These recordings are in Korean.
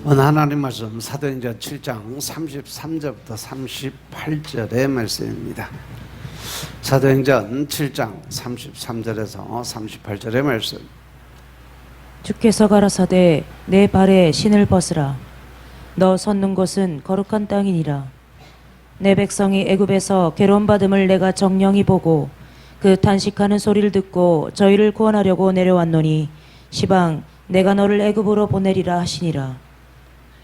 오늘 하나님 말씀 사도행전 7장 33절부터 38절의 말씀입니다. 사도행전 7장 33절에서 38절의 말씀. 주께서 가라사대 내 발에 신을 벗으라. 너 섰는 곳은 거룩한 땅이니라. 내 백성이 애굽에서 괴로움받음을 내가 정령히 보고 그 탄식하는 소리를 듣고 저희를 구원하려고 내려왔노니 시방 내가 너를 애굽으로 보내리라 하시니라.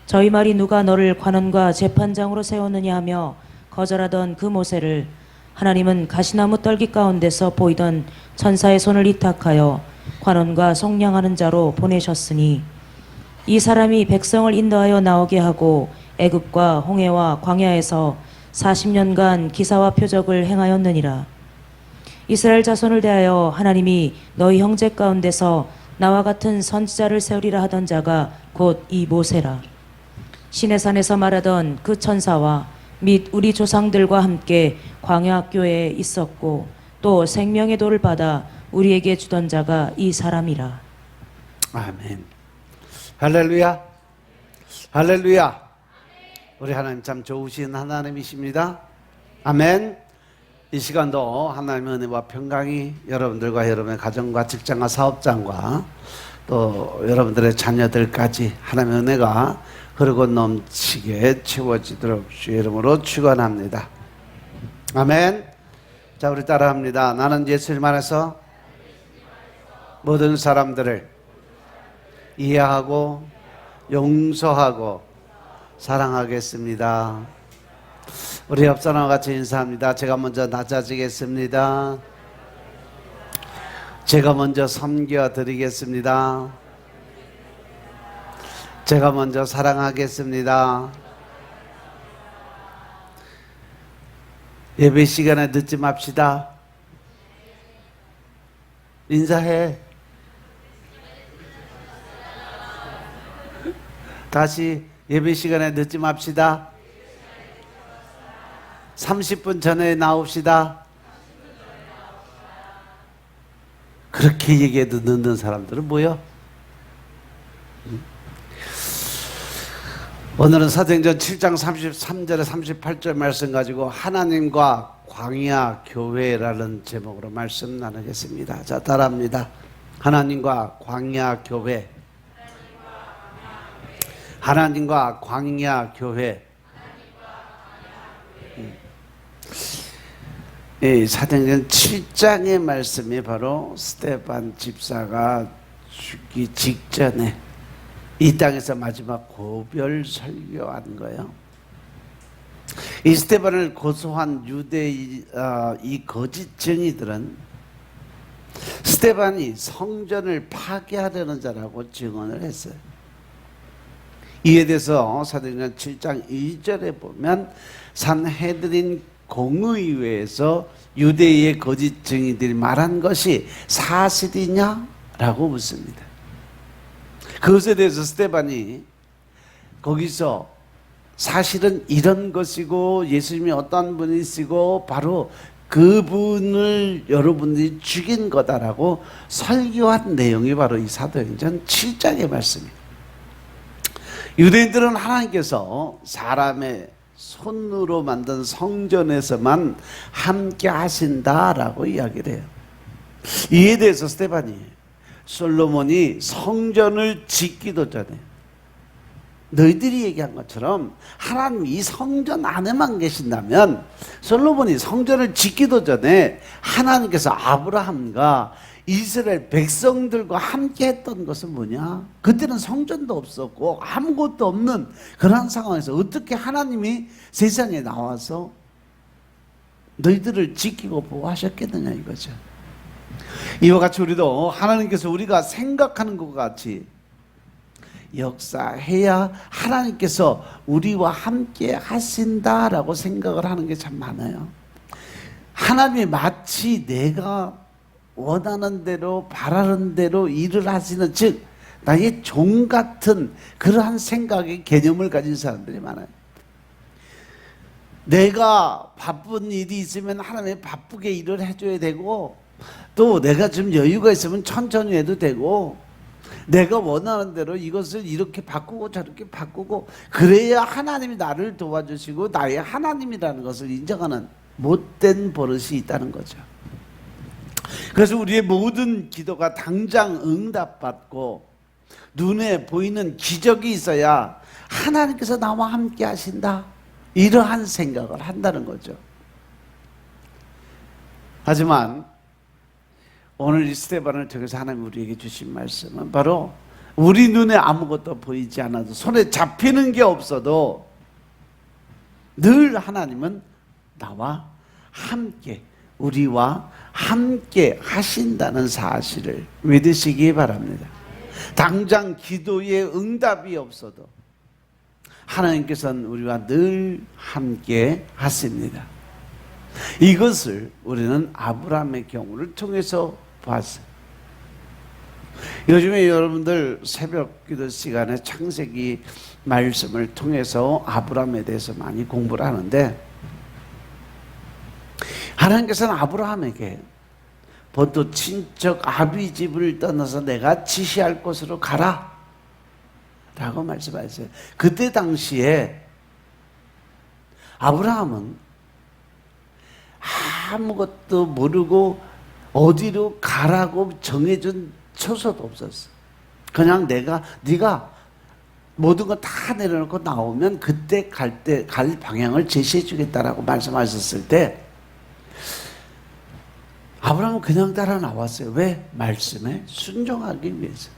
저희 말이 누가 너를 관원과 재판장으로 세웠느냐 하며 거절하던 그 모세를 하나님은 가시나무 떨기 가운데서 보이던 천사의 손을 위탁하여 관원과 속량하는 자로 보내셨으니 이 사람이 백성을 인도하여 나오게 하고 애굽과 홍해와 광야에서 40년간 기사와 표적을 행하였느니라. 이스라엘 자손을 대하여 하나님이 너희 형제 가운데서 나와 같은 선지자를 세우리라 하던 자가 곧 이 모세라. 시내산에서 말하던 그 천사와 및 우리 조상들과 함께 광야학교에 있었고 또 생명의 도를 받아 우리에게 주던 자가 이 사람이라. 아멘. 할렐루야. 할렐루야. 우리 하나님 참 좋으신 하나님이십니다. 아멘. 이 시간도 하나님의 은혜와 평강이 여러분들과 여러분의 가정과 직장과 사업장과 또 여러분들의 자녀들까지 하나님의 은혜가 흐르고 넘치게 채워지도록 주의 이름으로 축원합니다. 아멘. 자, 우리 따라합니다. 나는 예수님 안에서 모든 사람들을 이해하고 용서하고 사랑하겠습니다. 우리 옆 사람과 같이 인사합니다. 제가 먼저 낮아지겠습니다. 제가 먼저 섬겨드리겠습니다. 제가 먼저 사랑하겠습니다. 예배 시간에 늦지 맙시다. 인사해. 다시 예배 시간에 늦지 맙시다. 30분 전에 나옵시다. 그렇게 얘기해도 늦는 사람들은 뭐야? 오늘은 사도행전 7장 33절에 38절 말씀 가지고 하나님과 광야 교회라는 제목으로 말씀 나누겠습니다. 자, 따라합니다. 하나님과 광야 교회. 하나님과 광야 교회. 이 사도행전 7장의 말씀이 바로 스데반 집사가 죽기 직전에 이 땅에서 마지막 고별 설교한 거예요. 이 스데반을 고소한 유대 이 거짓 증인들은 스데반이 성전을 파괴하려는 자라고 증언을 했어요. 이에 대해서 사도행전 7장 2절에 보면 산헤드린 공의회에서 유대의 거짓 증인들이 말한 것이 사실이냐라고 묻습니다. 그것에 대해서 스데반이 거기서 사실은 이런 것이고 예수님이 어떤 분이시고 바로 그분을 여러분들이 죽인 거다라고 설교한 내용이 바로 이 사도행전 7장의 말씀입니다. 유대인들은 하나님께서 사람의 손으로 만든 성전에서만 함께 하신다라고 이야기를 해요. 이에 대해서 스데반이 솔로몬이 성전을 짓기도 전에 너희들이 얘기한 것처럼 하나님이 이 성전 안에만 계신다면 솔로몬이 성전을 짓기도 전에 하나님께서 아브라함과 이스라엘 백성들과 함께 했던 것은 뭐냐? 그때는 성전도 없었고 아무것도 없는 그런 상황에서 어떻게 하나님이 세상에 나와서 너희들을 지키고 보호하셨겠느냐 이거죠. 이와 같이 우리도 하나님께서 우리가 생각하는 것 같이 역사해야 하나님께서 우리와 함께 하신다라고 생각을 하는 게 참 많아요. 하나님이 마치 내가 원하는 대로 바라는 대로 일을 하시는, 즉 나의 종 같은 그러한 생각의 개념을 가진 사람들이 많아요. 내가 바쁜 일이 있으면 하나님이 바쁘게 일을 해줘야 되고 또 내가 좀 여유가 있으면 천천히 해도 되고 내가 원하는 대로 이것을 이렇게 바꾸고 저렇게 바꾸고 그래야 하나님이 나를 도와주시고 나의 하나님이라는 것을 인정하는 못된 버릇이 있다는 거죠. 그래서 우리의 모든 기도가 당장 응답받고 눈에 보이는 기적이 있어야 하나님께서 나와 함께 하신다, 이러한 생각을 한다는 거죠. 하지만 오늘 이 스테반을 통해서 하나님 우리에게 주신 말씀은 바로 우리 눈에 아무것도 보이지 않아도 손에 잡히는 게 없어도 늘 하나님은 나와 함께, 우리와 함께 하신다는 사실을 믿으시기 바랍니다. 당장 기도에 응답이 없어도 하나님께서는 우리와 늘 함께 하십니다. 이것을 우리는 아브라함의 경우를 통해서 봤어요. 요즘에 여러분들 새벽 기도 시간에 창세기 말씀을 통해서 아브라함에 대해서 많이 공부를 하는데, 하나님께서는 아브라함에게 본토 친척 아비 집을 떠나서 내가 지시할 곳으로 가라 라고 말씀하셨어요. 그때 당시에 아브라함은 아무것도 모르고 어디로 가라고 정해준 처소도 없었어. 그냥 네가 모든 거 다 내려놓고 나오면 그때 갈 방향을 제시해 주겠다라고 말씀하셨을 때 아브라함은 그냥 따라 나왔어요. 왜? 말씀에 순종하기 위해서.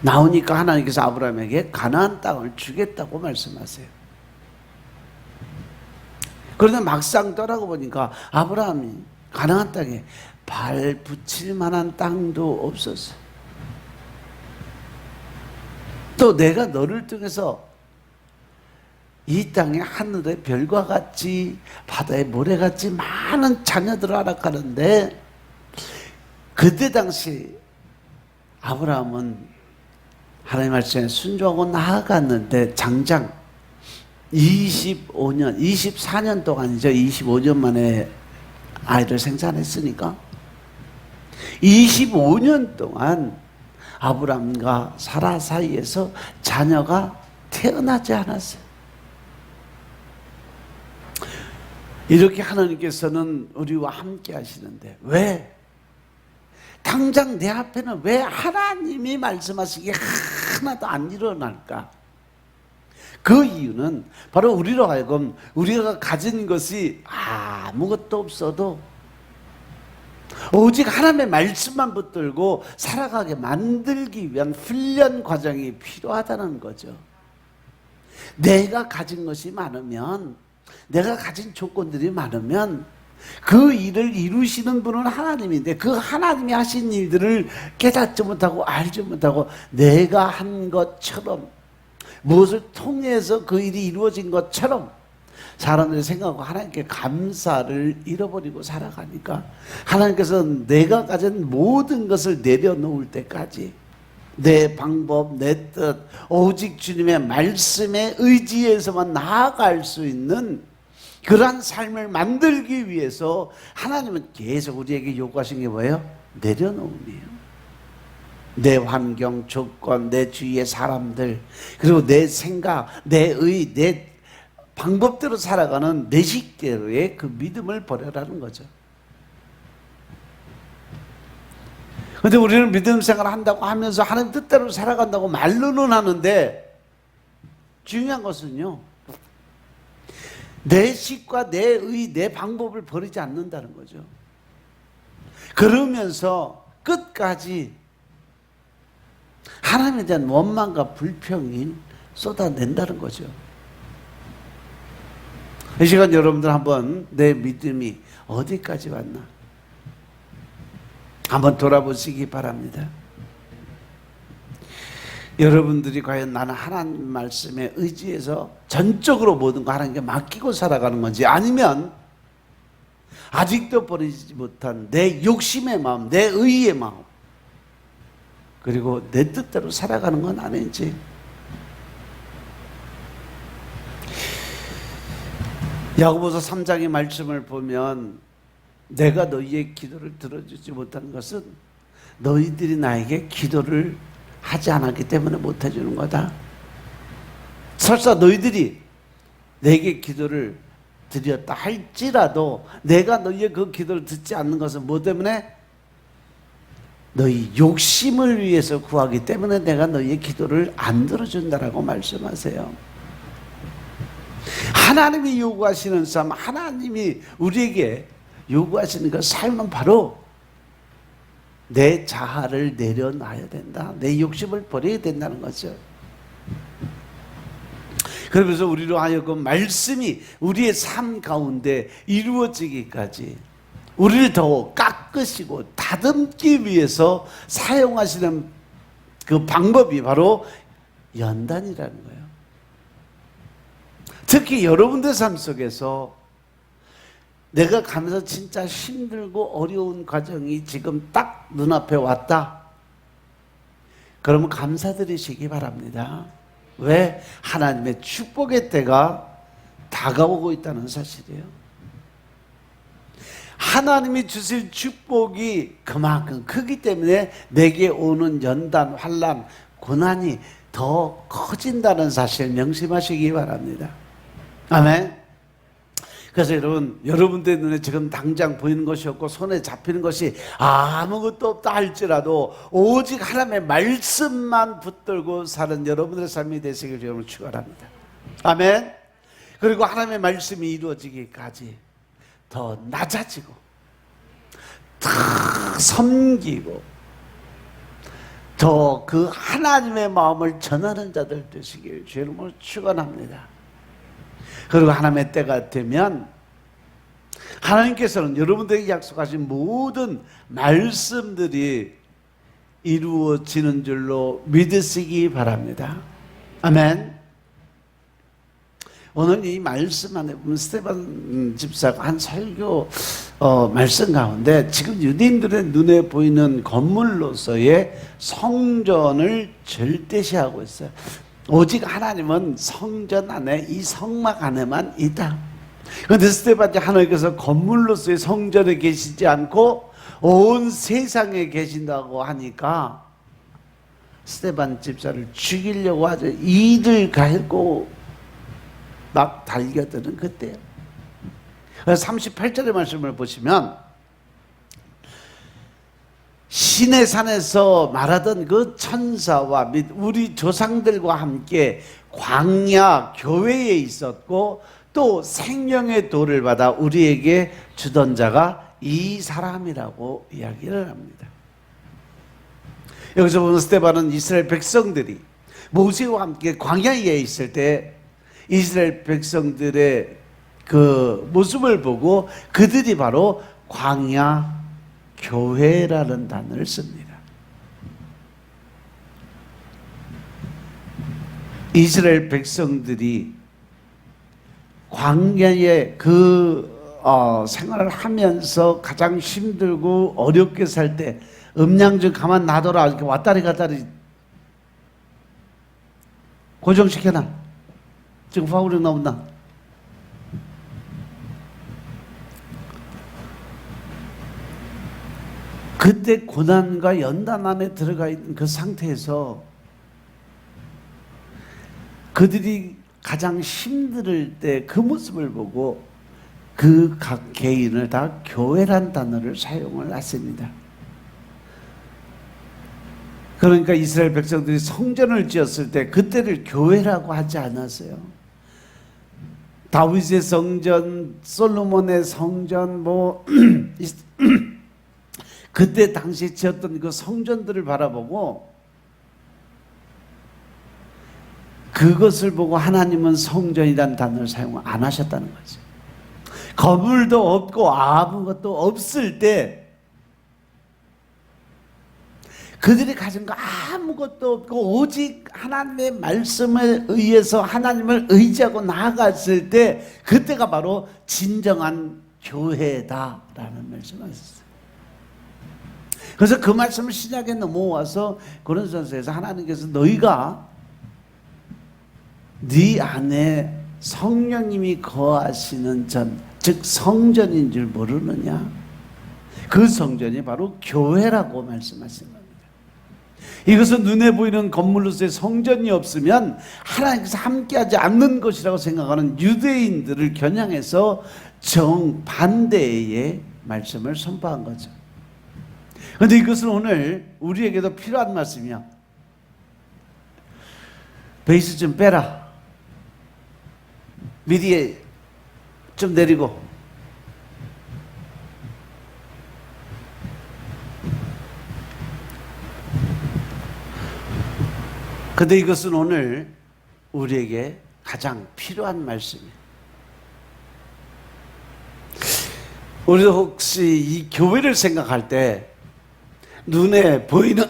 나오니까 하나님께서 아브라함에게 가나안 땅을 주겠다고 말씀하세요. 그런데 막상 떠나고 보니까 아브라함이 가나안 땅에 발 붙일 만한 땅도 없었어요. 또 내가 너를 통해서 이 땅에 하늘의 별과 같이 바다의 모래같이 많은 자녀들을 허락하는데, 그때 당시 아브라함은 하나님 말씀에 순종하고 나아갔는데 장장 24년 동안이죠. 25년 만에 아이를 생산했으니까 25년 동안 아브라함과 사라 사이에서 자녀가 태어나지 않았어요. 이렇게 하나님께서는 우리와 함께 하시는데 왜 당장 내 앞에는 왜 하나님이 말씀하시기에 하나도 안 일어날까? 그 이유는 바로 우리로 하여금 우리가 가진 것이 아무것도 없어도 오직 하나님의 말씀만 붙들고 살아가게 만들기 위한 훈련 과정이 필요하다는 거죠. 내가 가진 것이 많으면, 내가 가진 조건들이 많으면 그 일을 이루시는 분은 하나님인데 그 하나님이 하신 일들을 깨닫지 못하고 알지 못하고 내가 한 것처럼, 무엇을 통해서 그 일이 이루어진 것처럼 사람들이 생각하고 하나님께 감사를 잃어버리고 살아가니까 하나님께서는 내가 가진 모든 것을 내려놓을 때까지 내 방법, 내 뜻, 오직 주님의 말씀에 의지해서만 나아갈 수 있는 그러한 삶을 만들기 위해서 하나님은 계속 우리에게 요구하신 게 뭐예요? 내려놓음이에요. 내 환경, 조건, 내 주위의 사람들, 그리고 내 생각, 내 의, 내 방법대로 살아가는 내 식대로의 그 믿음을 버려라는 거죠. 그런데 우리는 믿음 생활을 한다고 하면서 하나님 뜻대로 살아간다고 말로는 하는데, 중요한 것은요, 내 식과 내 의, 내 방법을 버리지 않는다는 거죠. 그러면서 끝까지 하나님에 대한 원망과 불평이 쏟아낸다는 거죠. 이 시간 여러분들 한번 내 믿음이 어디까지 왔나 한번 돌아보시기 바랍니다. 여러분들이 과연 나는 하나님 말씀에 의지해서 전적으로 모든 거 하나님께 맡기고 살아가는 건지, 아니면 아직도 버리지 못한 내 욕심의 마음, 내 의의 마음, 그리고 내 뜻대로 살아가는 건 아닌지. 야고보서 3장의 말씀을 보면 내가 너희의 기도를 들어주지 못한 것은 너희들이 나에게 기도를 하지 않았기 때문에 못 해주는 거다. 설사 너희들이 내게 기도를 드렸다 할지라도 내가 너희의 그 기도를 듣지 않는 것은 뭐 때문에? 너희 욕심을 위해서 구하기 때문에 내가 너희의 기도를 안 들어준다라고 말씀하세요. 하나님이 요구하시는 삶, 하나님이 우리에게 요구하시는 그 삶은 바로 내 자아를 내려놔야 된다. 내 욕심을 버려야 된다는 거죠. 그러면서 우리로 하여금 말씀이 우리의 삶 가운데 이루어지기까지 우리를 더 깎으시고 다듬기 위해서 사용하시는 그 방법이 바로 연단이라는 거예요. 특히 여러분들 삶 속에서 내가 가면서 진짜 힘들고 어려운 과정이 지금 딱 눈앞에 왔다. 그러면 감사드리시기 바랍니다. 왜? 하나님의 축복의 때가 다가오고 있다는 사실이에요. 하나님이 주실 축복이 그만큼 크기 때문에 내게 오는 연단, 환난, 고난이 더 커진다는 사실 명심하시기 바랍니다. 아멘. 그래서 여러분들 눈에 지금 당장 보이는 것이 없고 손에 잡히는 것이 아무것도 없다 할지라도 오직 하나님의 말씀만 붙들고 사는 여러분들의 삶이 되시길 여러분 축원합니다. 아멘. 그리고 하나님의 말씀이 이루어지기까지 더 낮아지고 더 섬기고 더 그 하나님의 마음을 전하는 자들 되시길 주님을 축원합니다. 그리고 하나님의 때가 되면 하나님께서는 여러분들에게 약속하신 모든 말씀들이 이루어지는 줄로 믿으시기 바랍니다. 아멘. 오늘 이 말씀 안에 보면 스데반 집사가 한 설교 말씀 가운데 지금 유대인들의 눈에 보이는 건물로서의 성전을 절대시하고 있어요. 오직 하나님은 성전 안에 이 성막 안에만 있다. 그런데 스데반이 하나님께서 건물로서의 성전에 계시지 않고 온 세상에 계신다고 하니까 스데반 집사를 죽이려고 아주 이를 갈고 막 달겨드는 그때요. 그래서 38절의 말씀을 보시면 신의 산에서 말하던 그 천사와 및 우리 조상들과 함께 광야 교회에 있었고 또 생명의 돌을 받아 우리에게 주던 자가 이 사람이라고 이야기를 합니다. 여기서 보면 스데반은 이스라엘 백성들이 모세와 함께 광야에 있을 때 이스라엘 백성들의 그 모습을 보고 그들이 바로 광야 교회라는 단어를 씁니다. 이스라엘 백성들이 광야에 생활을 하면서 가장 힘들고 어렵게 살 때 음양 좀 가만 놔둬라 이렇게 왔다리 갔다리 고정시켜놔. 지금 파울이 나온다. 그때 고난과 연단 안에 들어가 있는 그 상태에서 그들이 가장 힘들 때 그 모습을 보고 그 각 개인을 다 교회란 단어를 사용을 했습니다. 그러니까 이스라엘 백성들이 성전을 지었을 때 그때를 교회라고 하지 않았어요. 다윗의 성전, 솔로몬의 성전, 그때 당시 지었던 그 성전들을 바라보고 그것을 보고 하나님은 성전이라는 단어를 사용 안 하셨다는 거죠. 건물도 없고 아무것도 없을 때 그들이 가진 거 아무것도 없고 오직 하나님의 말씀에 의해서 하나님을 의지하고 나아갔을 때 그때가 바로 진정한 교회다라는 말씀을 하셨어요. 그래서 그 말씀을 신약에 넘어와서 고린도전서에서 하나님께서 너희가 네 안에 성령님이 거하시는 전, 즉 성전인 줄 모르느냐? 그 성전이 바로 교회라고 말씀하시는 겁니다. 이것은 눈에 보이는 건물로서의 성전이 없으면 하나님께서 함께하지 않는 것이라고 생각하는 유대인들을 겨냥해서 정반대의 말씀을 선포한 거죠. 그런데 이것은 오늘 우리에게도 필요한 말씀이야. 베이스 좀 빼라. 미디에 좀 내리고. 근데 이것은 오늘 우리에게 가장 필요한 말씀이에요. 우리도 혹시 이 교회를 생각할 때 눈에 보이는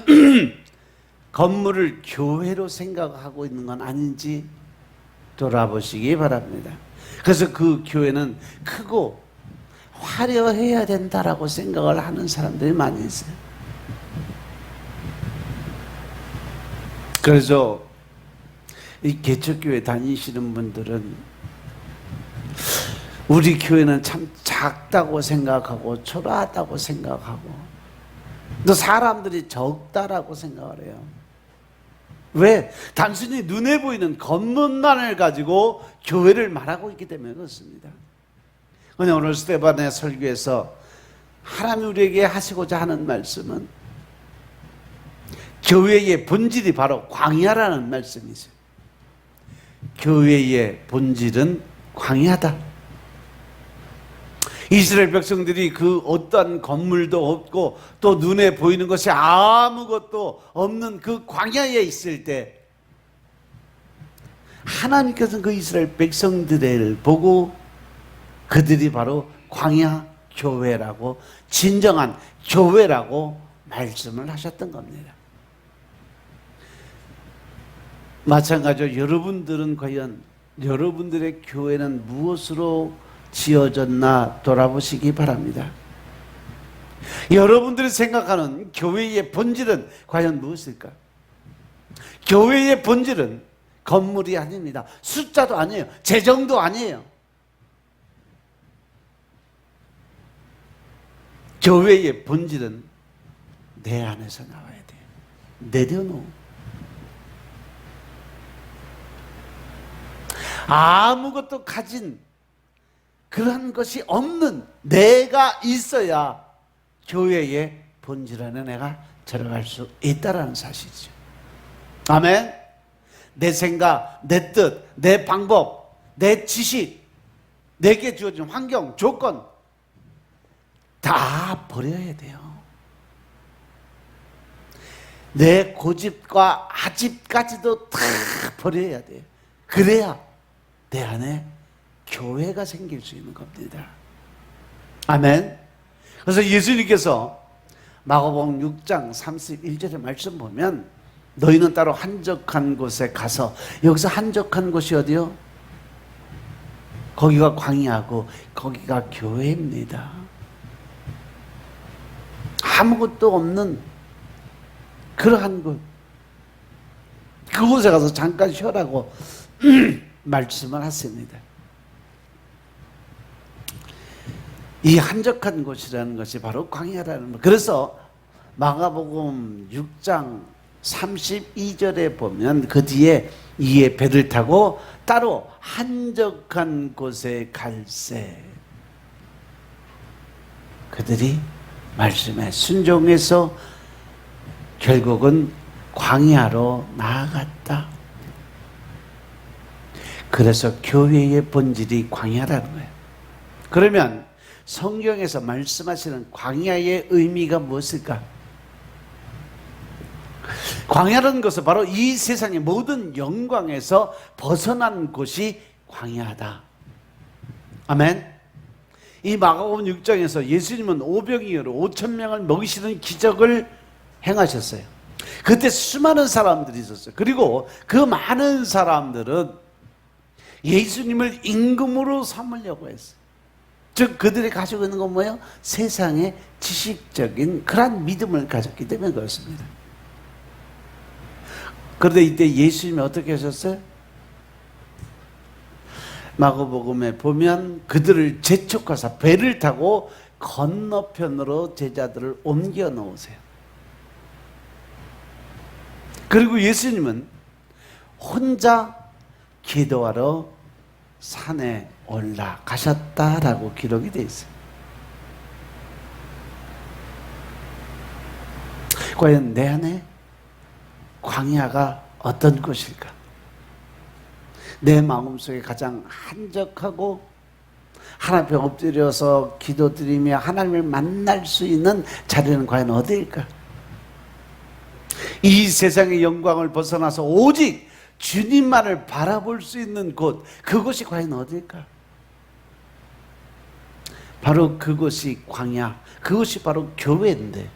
건물을 교회로 생각하고 있는 건 아닌지 돌아보시기 바랍니다. 그래서 그 교회는 크고 화려해야 된다라고 생각을 하는 사람들이 많이 있어요. 그래서 이 개척교회 다니시는 분들은 우리 교회는 참 작다고 생각하고 초라하다고 생각하고 또 사람들이 적다라고 생각을 해요. 왜? 단순히 눈에 보이는 겉문만을 가지고 교회를 말하고 있기 때문에 그렇습니다. 그런데 오늘 스데반의 설교에서 하나님이 우리에게 하시고자 하는 말씀은 교회의 본질이 바로 광야라는 말씀이죠. 교회의 본질은 광야다. 이스라엘 백성들이 그 어떠한 건물도 없고 또 눈에 보이는 것이 아무것도 없는 그 광야에 있을 때 하나님께서는 그 이스라엘 백성들을 보고 그들이 바로 광야 교회라고, 진정한 교회라고 말씀을 하셨던 겁니다. 마찬가지로 여러분들은 과연 여러분들의 교회는 무엇으로 지어졌나 돌아보시기 바랍니다. 여러분들이 생각하는 교회의 본질은 과연 무엇일까? 교회의 본질은 건물이 아닙니다. 숫자도 아니에요. 재정도 아니에요. 교회의 본질은 내 안에서 나와야 돼요. 내려놓고 아무것도 가진 그런 것이 없는 내가 있어야 교회의 본질 안에 내가 들어갈 수 있다는 사실이죠. 아멘. 내 생각, 내 뜻, 내 방법, 내 지식, 내게 주어진 환경, 조건 다 버려야 돼요. 내 고집과 아집까지도 다 버려야 돼요. 그래야 내 안에 교회가 생길 수 있는 겁니다. 아멘. 그래서 예수님께서 마가복음 6장 31절의 말씀 보면 너희는 따로 한적한 곳에 가서, 여기서 한적한 곳이 어디요? 거기가 광야고 거기가 교회입니다. 아무것도 없는 그러한 곳, 그곳에 가서 잠깐 쉬어라고 말씀을 하십니다. 이 한적한 곳이라는 것이 바로 광야라는 것. 그래서 마가복음 6장 32절에 보면 그 뒤에 이에 배를 타고 따로 한적한 곳에 갈새 그들이 말씀에 순종해서 결국은 광야로 나아갔다. 그래서 교회의 본질이 광야라는 거예요. 그러면 성경에서 말씀하시는 광야의 의미가 무엇일까? 광야라는 것은 바로 이 세상의 모든 영광에서 벗어난 곳이 광야다. 아멘. 이 마가복음 6장에서 예수님은 오병이어로 5,000명을 먹이시는 기적을 행하셨어요. 그때 수많은 사람들이 있었어요. 그리고 그 많은 사람들은 예수님을 임금으로 삼으려고 했어요. 즉 그들이 가지고 있는 건 뭐예요? 세상의 지식적인 그런 믿음을 가졌기 때문에 그렇습니다. 그런데 이때 예수님이 어떻게 하셨어요? 마가복음에 보면 그들을 재촉하사 배를 타고 건너편으로 제자들을 옮겨 놓으세요. 그리고 예수님은 혼자 기도하러 산에 올라가셨다라고 기록이 되어 있어요. 과연 내 안에 광야가 어떤 곳일까? 내 마음속에 가장 한적하고 하나님 앞에 엎드려서 기도드리며 하나님을 만날 수 있는 자리는 과연 어디일까? 이 세상의 영광을 벗어나서 오직 주님만을 바라볼 수 있는 곳, 그곳이 과연 어디일까? 바로 그곳이 광야, 그것이 바로 교회인데,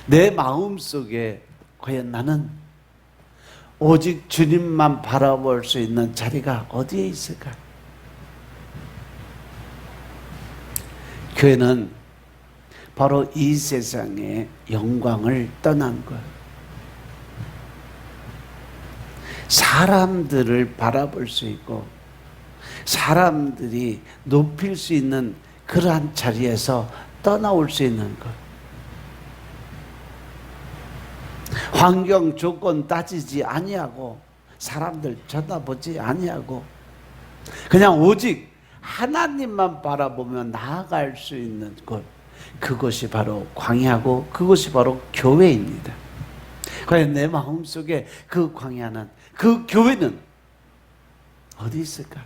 내 마음속에 과연 나는 오직 주님만 바라볼 수 있는 자리가 어디에 있을까? 교회는 바로 이 세상의 영광을 떠난 것, 사람들을 바라볼 수 있고 사람들이 높일 수 있는 그러한 자리에서 떠나올 수 있는 것, 환경 조건 따지지 아니하고 사람들 쳐다보지 아니하고 그냥 오직 하나님만 바라보며 나아갈 수 있는 곳, 그것이 바로 광야고 그것이 바로 교회입니다. 과연 내 마음속에 그 광야는, 그 교회는 어디 있을까?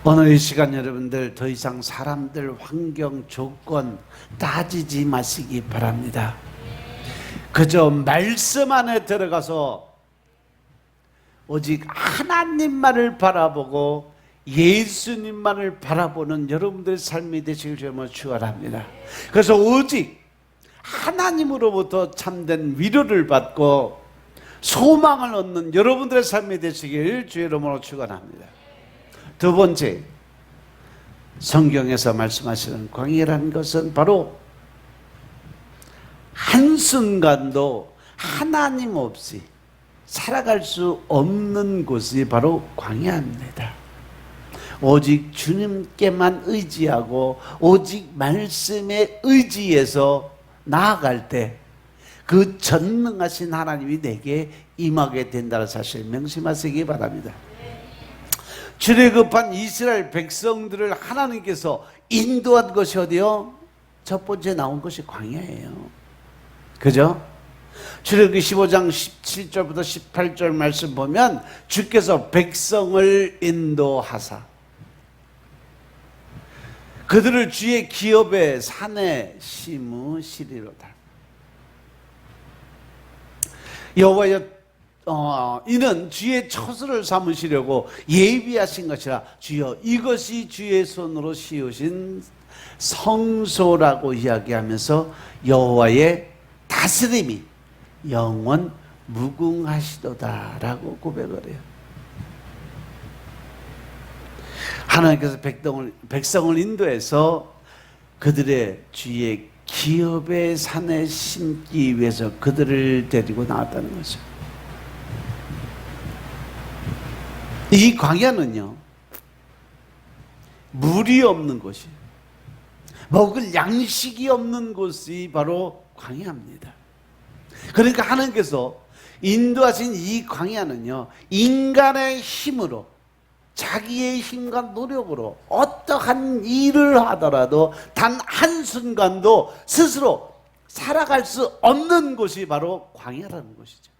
오늘 이 시간 여러분들 더 이상 사람들, 환경, 조건 따지지 마시기 바랍니다. 그저 말씀 안에 들어가서 오직 하나님만을 바라보고 예수님만을 바라보는 여러분들의 삶이 되시길 주님으로 축원합니다. 그래서 오직 하나님으로부터 참된 위로를 받고 소망을 얻는 여러분들의 삶이 되시길 주의 이름으로 축원합니다. 두 번째, 성경에서 말씀하시는 광야라는 것은 바로 한순간도 하나님 없이 살아갈 수 없는 곳이 바로 광야입니다. 오직 주님께만 의지하고 오직 말씀에 의지해서 나아갈 때 그 전능하신 하나님이 내게 임하게 된다는 사실 명심하시기 바랍니다. 출애굽한 이스라엘 백성들을 하나님께서 인도한 것이 어디요? 첫 번째 나온 것이 광야예요. 그죠? 출애굽기 15장 17절부터 18절 말씀 보면 주께서 백성을 인도하사 그들을 주의 기업의 산에 심으시리로다. 여호와여, 이는 주의 처소를 삼으시려고 예비하신 것이라. 주여, 이것이 주의 손으로 씌우신 성소라고 이야기하면서 여호와의 다스림이 영원 무궁하시도다라고 고백을 해요. 하나님께서 백성을 인도해서 그들의 주의 기업의 산에 심기 위해서 그들을 데리고 나왔다는 거죠. 이 광야는요, 물이 없는 곳이, 먹을 양식이 없는 곳이 바로 광야입니다. 그러니까 하나님께서 인도하신 이 광야는요, 인간의 힘으로, 자기의 힘과 노력으로 어떠한 일을 하더라도 단 한순간도 스스로 살아갈 수 없는 곳이 바로 광야라는 것이죠.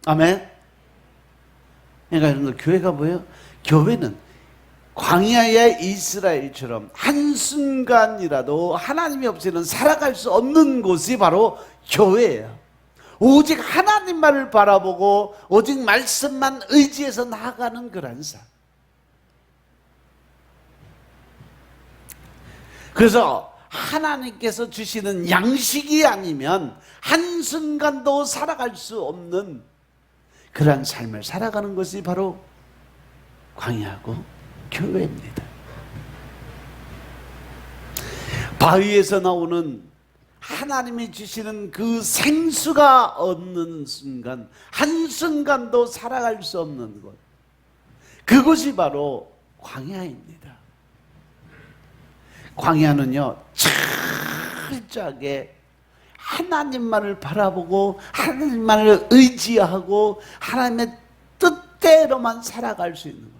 아멘. 그러니까 여러분들, 교회가 뭐예요? 교회는 광야의 이스라엘처럼 한순간이라도 하나님이 없이는 살아갈 수 없는 곳이 바로 교회예요. 오직 하나님만을 바라보고 오직 말씀만 의지해서 나아가는 그런 삶. 그래서 하나님께서 주시는 양식이 아니면 한순간도 살아갈 수 없는 그런 삶을 살아가는 것이 바로 광야고 교회입니다. 바위에서 나오는 하나님이 주시는 그 생수가 없는 순간, 한순간도 살아갈 수 없는 곳, 그것이 바로 광야입니다. 광야는요, 철저하게 하나님만을 바라보고 하나님만을 의지하고 하나님의 뜻대로만 살아갈 수 있는 거예요.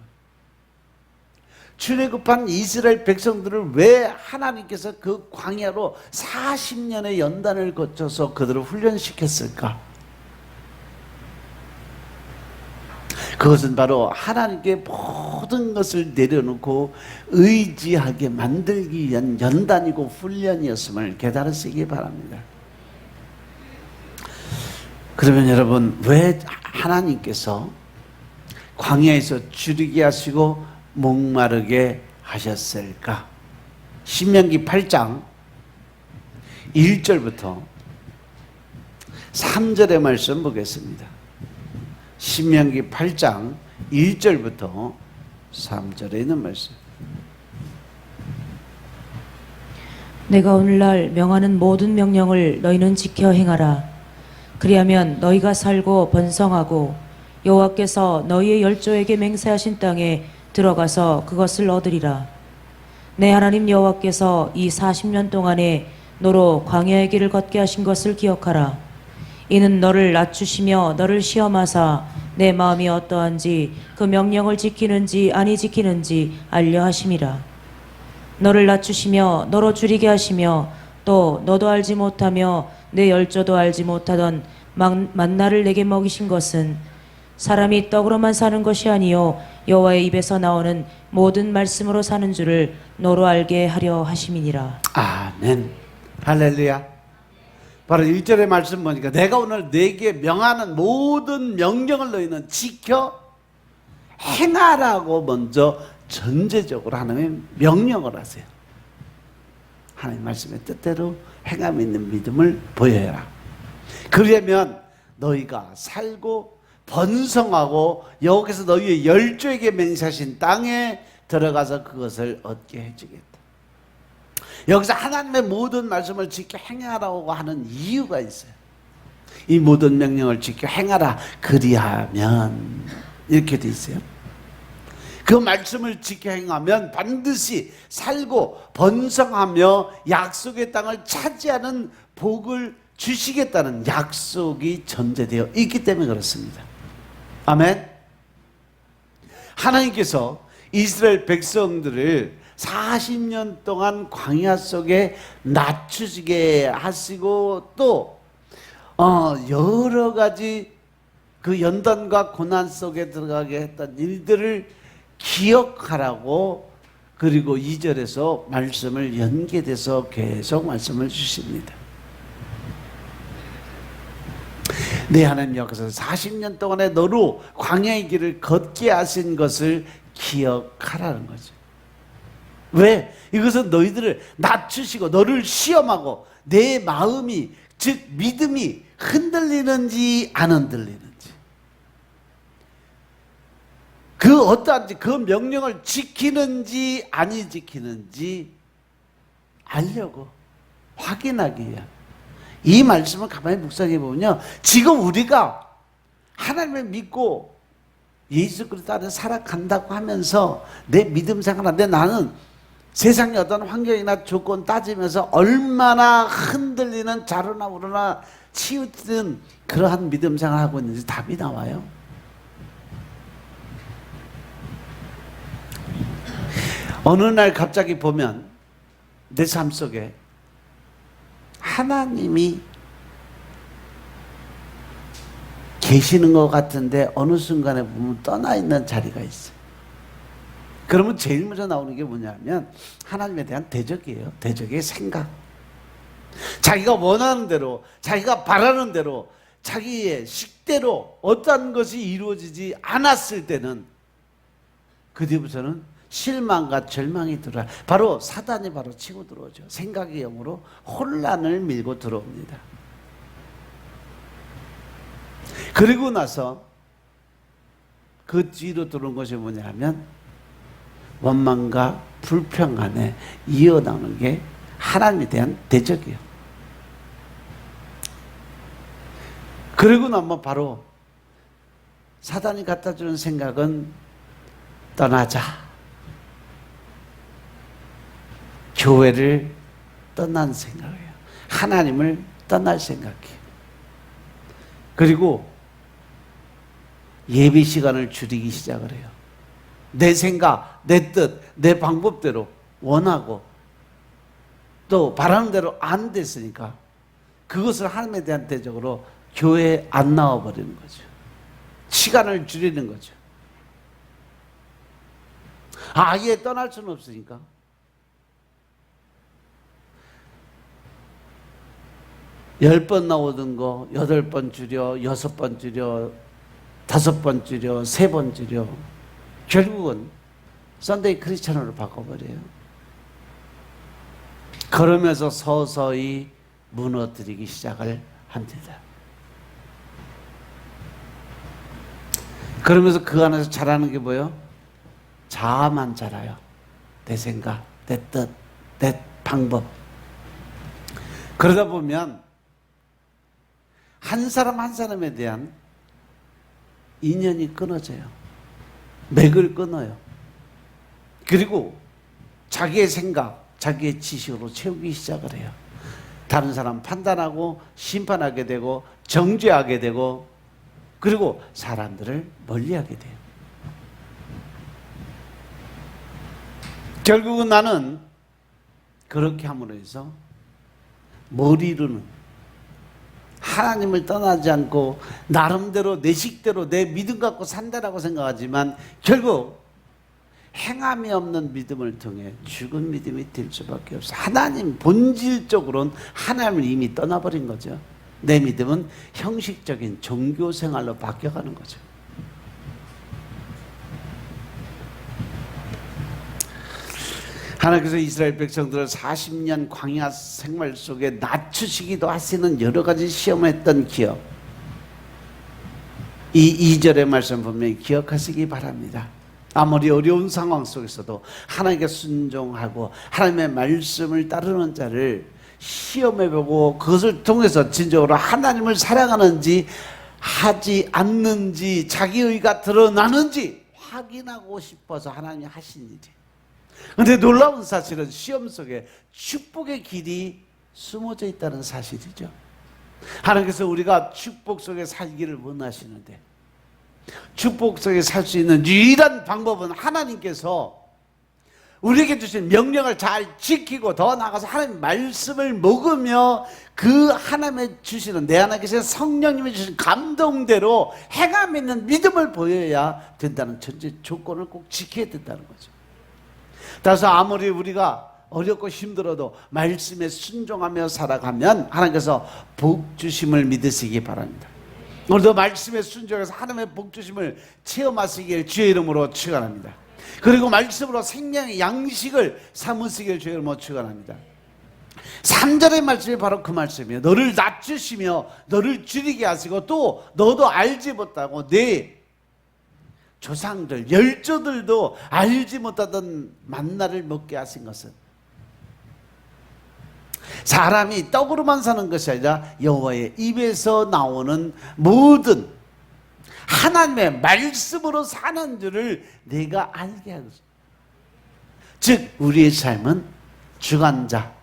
출애굽한 이스라엘 백성들을 왜 하나님께서 그 광야로 40년의 연단을 거쳐서 그들을 훈련시켰을까? 그것은 바로 하나님께 모든 것을 내려놓고 의지하게 만들기 위한 연단이고 훈련이었음을 깨달으시기 바랍니다. 그러면 여러분, 왜 하나님께서 광야에서 줄이게 하시고 목마르게 하셨을까? 신명기 8장 1절부터 3절의 말씀 보겠습니다. 신명기 8장 1절부터 3절에 있는 말씀. 내가 오늘날 명하는 모든 명령을 너희는 지켜 행하라. 그리하면 너희가 살고 번성하고 여호와께서 너희의 열조에게 맹세하신 땅에 들어가서 그것을 얻으리라. 내 하나님 여호와께서 이 40년 동안에 너로 광야의 길을 걷게 하신 것을 기억하라. 이는 너를 낮추시며 너를 시험하사 내 마음이 어떠한지 그 명령을 지키는지 아니 지키는지 알려 하심이라. 너를 낮추시며 너로 줄이게 하시며 또 너도 알지 못하며 내 열조도 알지 못하던 만나를 내게 먹이신 것은 사람이 떡으로만 사는 것이 아니요 여호와의 입에서 나오는 모든 말씀으로 사는 줄을 너로 알게 하려 하심이니라. 아멘. 할렐루야. 바로 1절의 말씀 보니까 내가 오늘 네게 명하는 모든 명령을 너희는 지켜 행하라고 먼저 전제적으로 하나님 명령을 하세요. 하나님 말씀의 뜻대로 행함 있는 믿음을 보여라. 그러면 너희가 살고 번성하고 여기서 너희의 열조에게 맹세하신 땅에 들어가서 그것을 얻게 해주겠다. 여기서 하나님의 모든 말씀을 지켜 행하라고 하는 이유가 있어요. 이 모든 명령을 지켜 행하라. 그리하면 이렇게 돼 있어요. 그 말씀을 지켜 행하면 반드시 살고 번성하며 약속의 땅을 차지하는 복을 주시겠다는 약속이 전제되어 있기 때문에 그렇습니다. 아멘. 하나님께서 이스라엘 백성들을 40년 동안 광야 속에 낮추시게 하시고 또 여러 가지 그 연단과 고난 속에 들어가게 했던 일들을 기억하라고, 그리고 2절에서 말씀을 연계돼서 계속 말씀을 주십니다. 네, 하나님 여기서 40년 동안에 너로 광야의 길을 걷게 하신 것을 기억하라는 거죠. 왜? 이것은 너희들을 낮추시고 너를 시험하고 내 마음이, 즉 믿음이 흔들리는지 안 흔들리는지, 그 어떠한지, 그 명령을 지키는지 아니 지키는지 알려고, 확인하기 위한 이 말씀을 가만히 묵상해 보면요, 지금 우리가 하나님을 믿고 예수 그리스도 안에 살아간다고 하면서 내 믿음 생활하는데 나는 세상의 어떤 환경이나 조건 따지면서 얼마나 흔들리는 자로나 우로나 치우치는 그러한 믿음 생활하고 있는지 답이 나와요. 어느 날 갑자기 보면 내 삶 속에 하나님이 계시는 것 같은데 어느 순간에 보면 떠나 있는 자리가 있어요. 그러면 제일 먼저 나오는 게 뭐냐면 하나님에 대한 대적이에요. 대적의 생각. 자기가 원하는 대로, 자기가 바라는 대로, 자기의 식대로 어떤 것이 이루어지지 않았을 때는 그 뒤부터는 실망과 절망이 들어와요. 바로 사단이 바로 치고 들어오죠. 생각의 영으로 혼란을 밀고 들어옵니다. 그리고 나서 그 뒤로 들어온 것이 뭐냐면 원망과 불평안에 이어나오는 게 하나님에 대한 대적이에요. 그리고 나면 바로 사단이 갖다 주는 생각은 떠나자, 교회를 떠난 생각이에요. 하나님을 떠날 생각이에요. 그리고 예배 시간을 줄이기 시작을 해요. 내 생각, 내 뜻, 내 방법대로 원하고 또 바라는 대로 안 됐으니까 그것을 하나님에 대한 대적으로 교회에 안 나와버리는 거죠. 시간을 줄이는 거죠. 아예 떠날 수는 없으니까. 열 번 나오던 거 8번 줄여, 6번 줄여, 5번 줄여, 3번 줄여. 결국은 썬데이 크리스찬으로 바꿔버려요. 그러면서 서서히 무너뜨리기 시작을 합니다. 그러면서 그 안에서 자라는 게 뭐예요? 자아만 자라요. 내 생각, 내 뜻, 내 방법. 그러다 보면 한 사람 한 사람에 대한 인연이 끊어져요. 맥을 끊어요. 그리고 자기의 생각, 자기의 지식으로 채우기 시작을 해요. 다른 사람 판단하고 심판하게 되고 정죄하게 되고 그리고 사람들을 멀리하게 돼요. 결국은 나는 그렇게 함으로 해서 머리로는 하나님을 떠나지 않고 나름대로 내 식대로 내 믿음 갖고 산다라고 생각하지만 결국 행함이 없는 믿음을 통해 죽은 믿음이 될 수밖에 없어. 하나님 본질적으로는 하나님을 이미 떠나버린 거죠. 내 믿음은 형식적인 종교 생활로 바뀌어가는 거죠. 하나님께서 이스라엘 백성들을 40년 광야 생활 속에 낮추시기도 하시는 여러 가지 시험을 했던 기억. 이 2절의 말씀 분명히 기억하시기 바랍니다. 아무리 어려운 상황 속에서도 하나님께 순종하고 하나님의 말씀을 따르는 자를 시험해보고 그것을 통해서 진정으로 하나님을 사랑하는지 하지 않는지 자기의가 드러나는지 확인하고 싶어서 하나님이 하신 일이. 그런데 놀라운 사실은 시험 속에 축복의 길이 숨어져 있다는 사실이죠. 하나님께서 우리가 축복 속에 살기를 원하시는데 축복 속에 살 수 있는 유일한 방법은 하나님께서 우리에게 주신 명령을 잘 지키고 더 나아가서 하나님의 말씀을 먹으며 그 하나님의 주시는 내 안에 계신 성령님이 주신 감동대로 행함 있는 믿음을 보여야 된다는 전제 조건을 꼭 지켜야 된다는 거죠. 따라서 아무리 우리가 어렵고 힘들어도 말씀에 순종하며 살아가면 하나님께서 복 주심을 믿으시기 바랍니다. 오늘도 말씀에 순종해서 하나님의 복 주심을 체험하시길 주의 이름으로 축원합니다. 그리고 말씀으로 생명의 양식을 삼으시길 주의 이름으로 축원합니다. 3절의 말씀이 바로 그 말씀이에요. 너를 낮추시며 너를 줄이게 하시고 또 너도 알지 못하고 내 조상들 열조들도 알지 못하던 만나를 먹게 하신 것은 사람이 떡으로만 사는 것이 아니라 여호와의 입에서 나오는 모든 하나님의 말씀으로 사는 줄을 내가 알게 하고 있습니다. 즉 우리의 삶은 주관자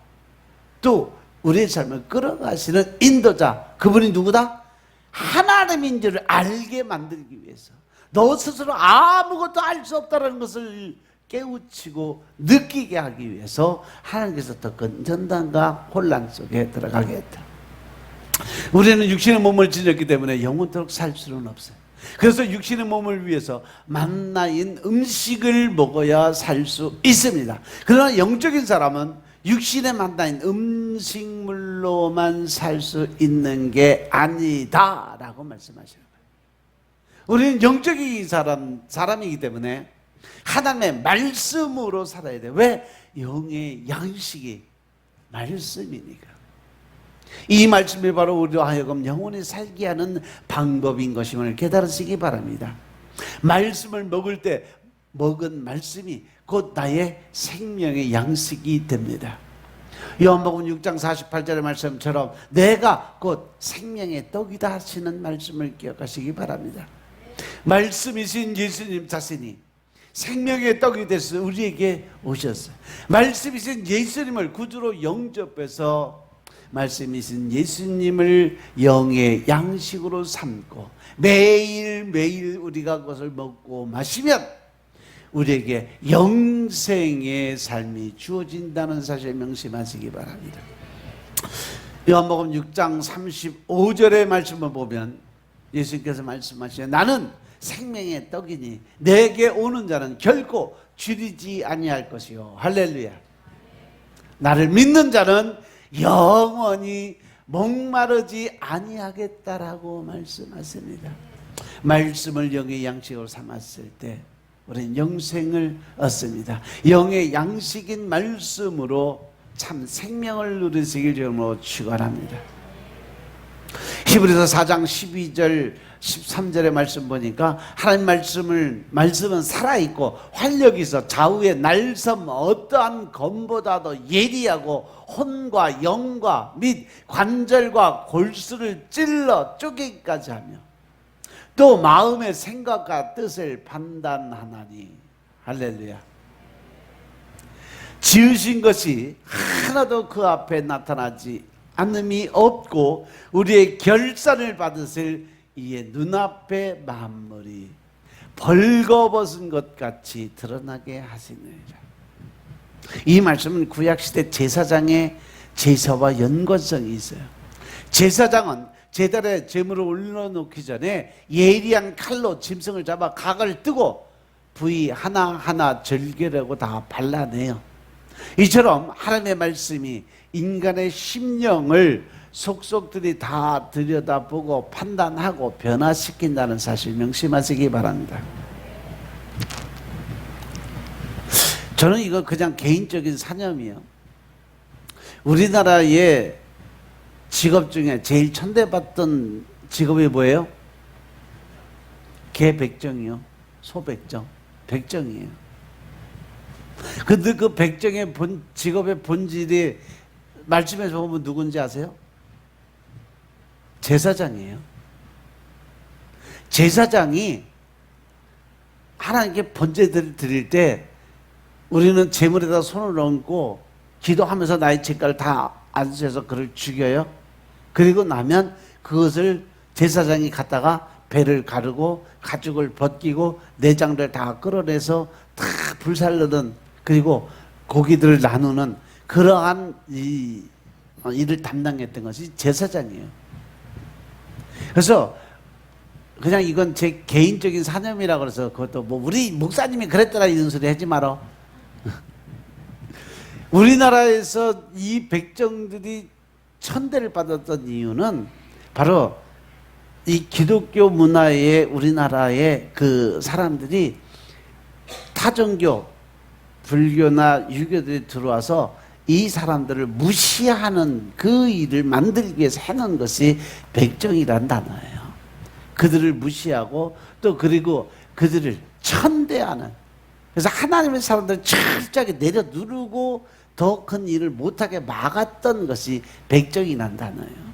또 우리의 삶을 끌어가시는 인도자 그분이 누구다? 하나님인 줄을 알게 만들기 위해서 너 스스로 아무것도 알 수 없다는 것을 깨우치고 느끼게 하기 위해서 하나님께서 더 큰 전단과 혼란 속에 들어가게 했다. 우리는 육신의 몸을 지녔기 때문에 영원토록 살 수는 없어요. 그래서 육신의 몸을 위해서 만나인 음식을 먹어야 살 수 있습니다. 그러나 영적인 사람은 육신에 만나인 음식물로만 살 수 있는 게 아니다라고 말씀하시는 거예요. 우리는 영적인 사람이기 때문에 하나님의 말씀으로 살아야 돼요. 왜? 영의 양식이 말씀이니까. 이 말씀이 바로 우리로 하여금 영원히 살게 하는 방법인 것임을 깨달으시기 바랍니다. 말씀을 먹을 때 먹은 말씀이 곧 나의 생명의 양식이 됩니다. 요한복음 6장 48절의 말씀처럼 내가 곧 생명의 떡이다 하시는 말씀을 기억하시기 바랍니다. 말씀이신 예수님 자신이 생명의 떡이 돼서 우리에게 오셨어요. 말씀이신 예수님을 구주로 영접해서 말씀이신 예수님을 영의 양식으로 삼고 매일매일 우리가 그것을 먹고 마시면 우리에게 영생의 삶이 주어진다는 사실 명심하시기 바랍니다. 요한복음 6장 35절의 말씀을 보면 예수님께서 말씀하시죠. 나는 생명의 떡이니 내게 오는 자는 결코 줄이지 아니할 것이요. 할렐루야. 나를 믿는 자는 영원히 목마르지 아니하겠다라고 말씀하십니다. 말씀을 영의 양식으로 삼았을 때 우리는 영생을 얻습니다. 영의 양식인 말씀으로 참 생명을 누리시길 주님으로 축원합니다. 히브리서 4장 12절 13절의 말씀 보니까 하나님 말씀은 살아있고 활력이 있어 좌우의 날섬 어떠한 검보다도 예리하고 혼과 영과 및 관절과 골수를 찔러 쪼개기까지 하며 또 마음의 생각과 뜻을 판단하나니. 할렐루야. 지으신 것이 하나도 그 앞에 나타나지 않음이 없고 우리의 결산을 받으실 이의 눈앞에 만물이 벌거벗은 것 같이 드러나게 하시느니라. 이 말씀은 구약시대 제사장의 제사와 연관성이 있어요. 제사장은 제단에 제물을 올려놓기 전에 예리한 칼로 짐승을 잡아 각을 뜨고 부위 하나하나 절개라고 다 발라내요. 이처럼 하나님의 말씀이 인간의 심령을 속속들이 다 들여다보고 판단하고 변화시킨다는 사실 명심하시기 바랍니다. 저는 이거 그냥 개인적인 사념이에요. 우리나라의 직업 중에 제일 천대받던 직업이 뭐예요? 개백정이요. 소백정. 백정이에요. 근데 그 백정의 직업의 본질이 말씀에서 보면 누군지 아세요? 제사장이에요. 제사장이 하나님께 번제를 드릴 때 우리는 제물에다 손을 얹고 기도하면서 나의 죄가를 다 안수해서 그를 죽여요. 그리고 나면 그것을 제사장이 갖다가 배를 가르고 가죽을 벗기고 내장들 다 끌어내서 다 불살르는, 그리고 고기들을 나누는 그러한 일을 담당했던 것이 제사장이에요. 그래서 그냥 이건 제 개인적인 사념이라고 그래서 그것도 뭐 우리 목사님이 그랬더라 이런 소리 하지 마라. 우리나라에서 이 백정들이 천대를 받았던 이유는 바로 이 기독교 문화에 우리나라의 그 사람들이 타종교, 불교나 유교들이 들어와서 이 사람들을 무시하는 그 일을 만들기 위해서 해놓은 것이 백정이란 단어예요. 그들을 무시하고 또 그리고 그들을 천대하는, 그래서 하나님의 사람들을 철저하게 내려 누르고 더 큰 일을 못하게 막았던 것이 백정이란 단어예요.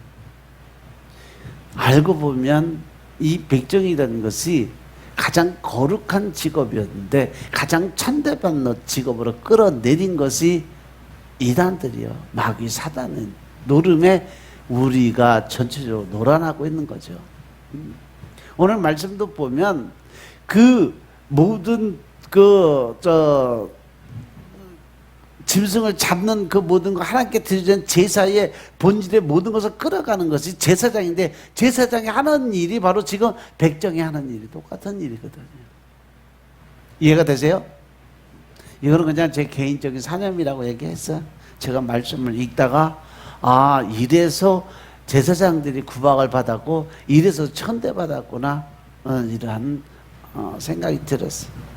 알고 보면 이 백정이라는 것이 가장 거룩한 직업이었는데 가장 천대받는 직업으로 끌어내린 것이 이단들이요, 마귀 사단은 노름에 우리가 전체적으로 놀아나고 있는 거죠. 오늘 말씀도 보면 그 모든 짐승을 잡는 그 모든 거 하나님께 드리는 제사의 본질의 모든 것을 끌어가는 것이 제사장인데, 제사장이 하는 일이 바로 지금 백정이 하는 일이 똑같은 일이거든요. 이해가 되세요? 이거는 그냥 제 개인적인 사념이라고 얘기했어. 제가 말씀을 읽다가 이래서 제사장들이 구박을 받았고 이래서 천대받았구나, 이러한 생각이 들었어요.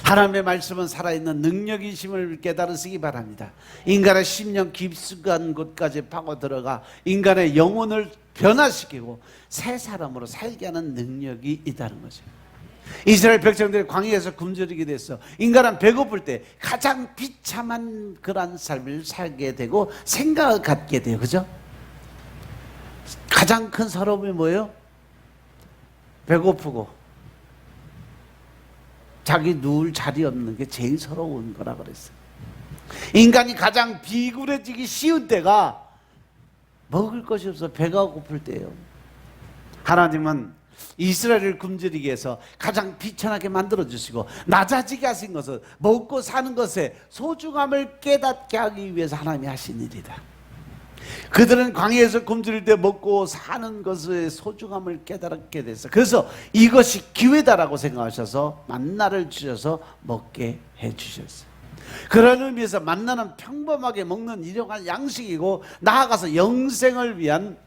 하나님의 말씀은 살아있는 능력이심을 깨달으시기 바랍니다. 인간의 심령 깊숙한 곳까지 파고 들어가 인간의 영혼을 변화시키고 새 사람으로 살게 하는 능력이 있다는 거죠. 이스라엘 백성들이 광야에서 굶주리게 됐어. 인간은 배고플 때 가장 비참한 그런 삶을 살게 되고 생각을 갖게 돼요. 그죠? 가장 큰 서러움이 뭐예요? 배고프고 자기 누울 자리 없는 게 제일 서러운 거라 그랬어요. 인간이 가장 비굴해지기 쉬운 때가 먹을 것이 없어 배가 고플 때예요. 하나님은 이스라엘을 굶주리게 해서 가장 비천하게 만들어주시고 낮아지게 하신 것은 먹고 사는 것의 소중함을 깨닫게 하기 위해서 하나님이 하신 일이다. 그들은 광야에서 굶주릴 때 먹고 사는 것의 소중함을 깨닫게 됐어. 그래서 이것이 기회다라고 생각하셔서 만나를 주셔서 먹게 해주셨어요. 그런 의미에서 만나는 평범하게 먹는 일용할 양식이고 나아가서 영생을 위한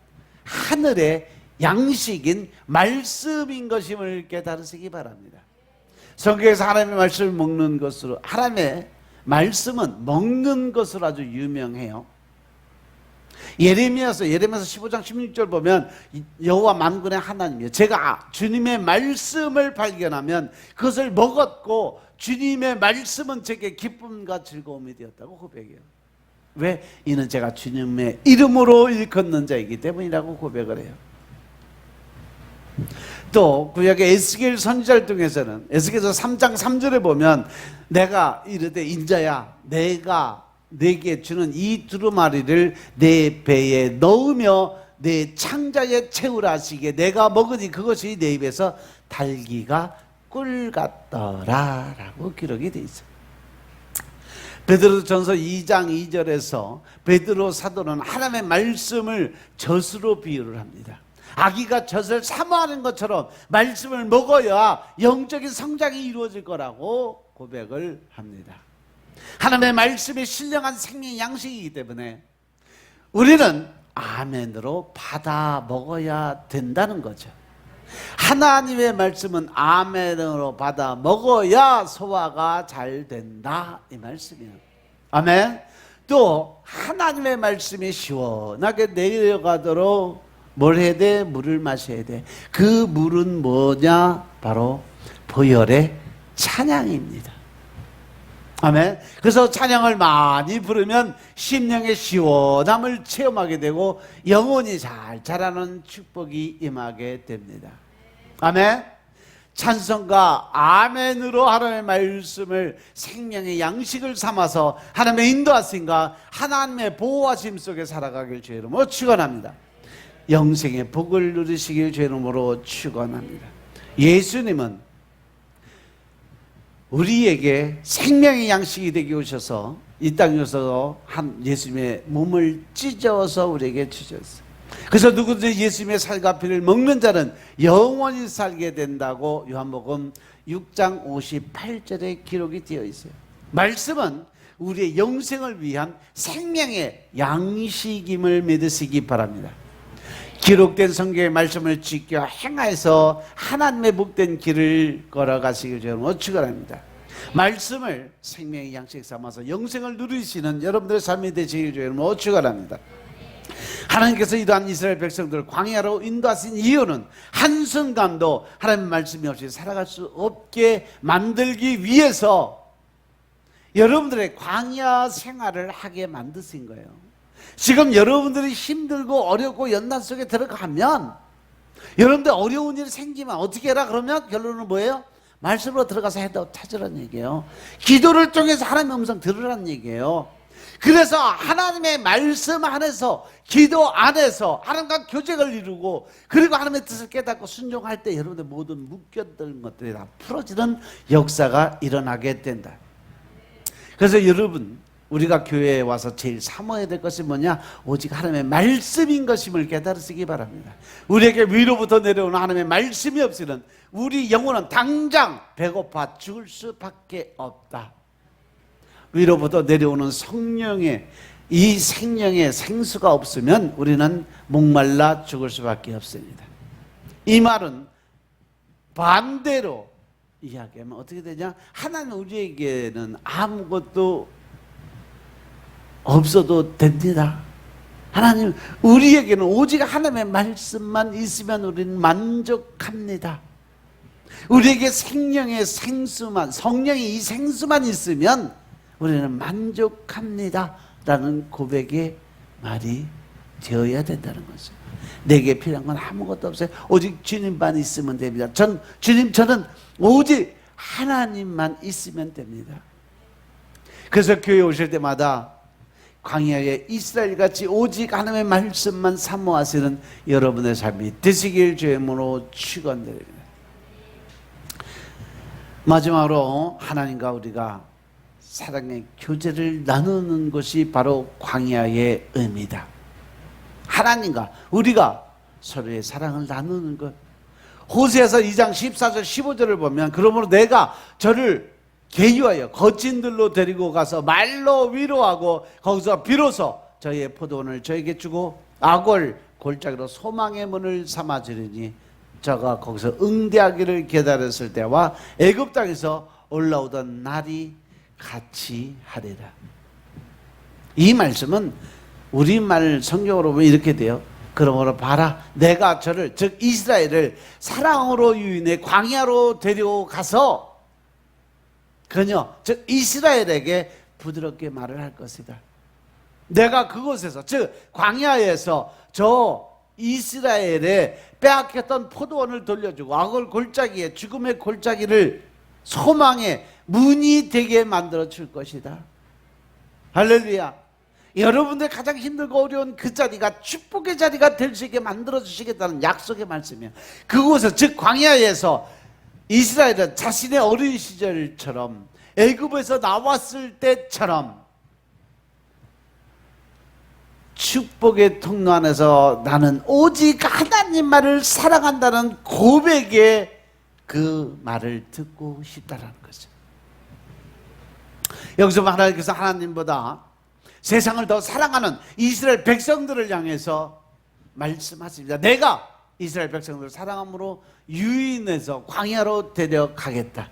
하늘의 양식인 말씀인 것임을 깨달으시기 바랍니다. 성경에서 하나님의 말씀을 먹는 것으로, 하나님의 말씀은 먹는 것으로 아주 유명해요. 예레미야서 15장 16절 보면 여호와 만군의 하나님이요, 제가 주님의 말씀을 발견하면 그것을 먹었고 주님의 말씀은 제게 기쁨과 즐거움이 되었다고 고백해요. 왜? 이는 제가 주님의 이름으로 일컫는 자이기 때문이라고 고백을 해요. 또 구약의 에스겔 선지자를 통해서는 에스겔서 3장 3절에 보면 내가 이르되 인자야 내가 내게 주는 이 두루마리를 내 배에 넣으며 내 창자에 채우라 하시기에 내가 먹으니 그것이 내 입에서 달기가 꿀 같더라 라고 기록이 되어 있어요. 베드로전서 2장 2절에서 베드로 사도는 하나님의 말씀을 젖으로 비유를 합니다. 아기가 젖을 사모하는 것처럼 말씀을 먹어야 영적인 성장이 이루어질 거라고 고백을 합니다. 하나님의 말씀이 신령한 생명 양식이기 때문에 우리는 아멘으로 받아 먹어야 된다는 거죠. 하나님의 말씀은 아멘으로 받아 먹어야 소화가 잘 된다 이 말씀이에요. 아멘. 또 하나님의 말씀이 시원하게 내려가도록 뭘 해야 돼? 물을 마셔야 돼. 그 물은 뭐냐? 바로 보혈의 찬양입니다. 아멘. 그래서 찬양을 많이 부르면 심령의 시원함을 체험하게 되고 영혼이 잘 자라는 축복이 임하게 됩니다. 아멘. 찬송과 아멘으로 하나님의 말씀을 생명의 양식을 삼아서 하나님의 인도하심과 하나님의 보호하심 속에 살아가길 주의 이름으로 축원합니다. 영생의 복을 누리시길 주의 이름으로 축원합니다. 예수님은 우리에게 생명의 양식이 되게 오셔서 이 땅에 오셔서 예수님의 몸을 찢어서 우리에게 주셨어요. 그래서 누구든지 예수님의 살과 피를 먹는 자는 영원히 살게 된다고 요한복음 6장 58절에 기록이 되어 있어요. 말씀은 우리의 영생을 위한 생명의 양식임을 믿으시기 바랍니다. 기록된 성경의 말씀을 지켜 행하여서 하나님의 복된 길을 걸어가시길 저는 축원합니다. 말씀을 생명의 양식 삼아서 영생을 누리시는 여러분들의 삶이 되시길 저는 축원합니다. 하나님께서 이러한 이스라엘 백성들을 광야로 인도하신 이유는 한순간도 하나님의 말씀이 없이 살아갈 수 없게 만들기 위해서 여러분들의 광야 생활을 하게 만드신 거예요. 지금 여러분들이 힘들고 어렵고 연단 속에 들어가면 여러분들 어려운 일이 생기면 어떻게 해라 그러면 결론은 뭐예요? 말씀으로 들어가서 해답 찾으라는 얘기예요. 기도를 통해서 하나님의 음성 들으라는 얘기예요. 그래서 하나님의 말씀 안에서 기도 안에서 하나님과 교제를 이루고 그리고 하나님의 뜻을 깨닫고 순종할 때 여러분들 모든 묶였던 것들이 다 풀어지는 역사가 일어나게 된다. 그래서 여러분 우리가 교회에 와서 제일 사모해야 될 것이 뭐냐? 오직 하나님의 말씀인 것임을 깨달으시기 바랍니다. 우리에게 위로부터 내려오는 하나님의 말씀이 없이는 우리 영혼은 당장 배고파 죽을 수밖에 없다. 위로부터 내려오는 성령의 이 생명의 생수가 없으면 우리는 목말라 죽을 수밖에 없습니다. 이 말은 반대로 이야기하면 어떻게 되냐? 하나님 우리에게는 아무것도 없어도 됩니다. 하나님 우리에게는 오직 하나님의 말씀만 있으면 우리는 만족합니다. 우리에게 생명의 생수만, 성령의 이 생수만 있으면 우리는 만족합니다 라는 고백의 말이 되어야 된다는 거죠. 내게 필요한 건 아무것도 없어요. 오직 주님만 있으면 됩니다. 저는 오직 하나님만 있으면 됩니다. 그래서 교회 오실 때마다 광야에 이스라엘같이 오직 하나님의 말씀만 사모하시는 여러분의 삶이 되시길 주의 이름으로 축원드립니다. 마지막으로 하나님과 우리가 사랑의 교제를 나누는 것이 바로 광야의 의미다. 하나님과 우리가 서로의 사랑을 나누는 것. 호세아서 2장 14절 15절을 보면 그러므로 내가 저를 계유하여 거친들로 데리고 가서 말로 위로하고 거기서 비로소 저희의 포도원을 저에게 주고 악을 골짜기로 소망의 문을 삼아주리니 저가 거기서 응대하기를 기다렸을 때와 애굽 땅에서 올라오던 날이 같이 하리라. 이 말씀은 우리말 성경으로 보면 이렇게 돼요. 그러므로 봐라, 내가 저를, 즉 이스라엘을 사랑으로 유인해 광야로 데리고 가서 그녀, 즉 이스라엘에게 부드럽게 말을 할 것이다. 내가 그곳에서, 즉 광야에서 저 이스라엘에 빼앗겼던 포도원을 돌려주고 악을 골짜기에 죽음의 골짜기를 소망의 문이 되게 만들어 줄 것이다. 할렐루야. 여러분들 가장 힘들고 어려운 그 자리가 축복의 자리가 될 수 있게 만들어 주시겠다는 약속의 말씀이에요. 그곳에서, 즉 광야에서 이스라엘은 자신의 어린 시절처럼 애굽에서 나왔을 때처럼 축복의 통로 안에서 나는 오직 하나님만을 사랑한다는 고백의 그 말을 듣고 싶다라는 거죠. 여기서 하나님께서 하나님보다 세상을 더 사랑하는 이스라엘 백성들을 향해서 말씀하십니다. 내가 이스라엘 백성들을 사랑함으로 유인해서 광야로 데려가겠다.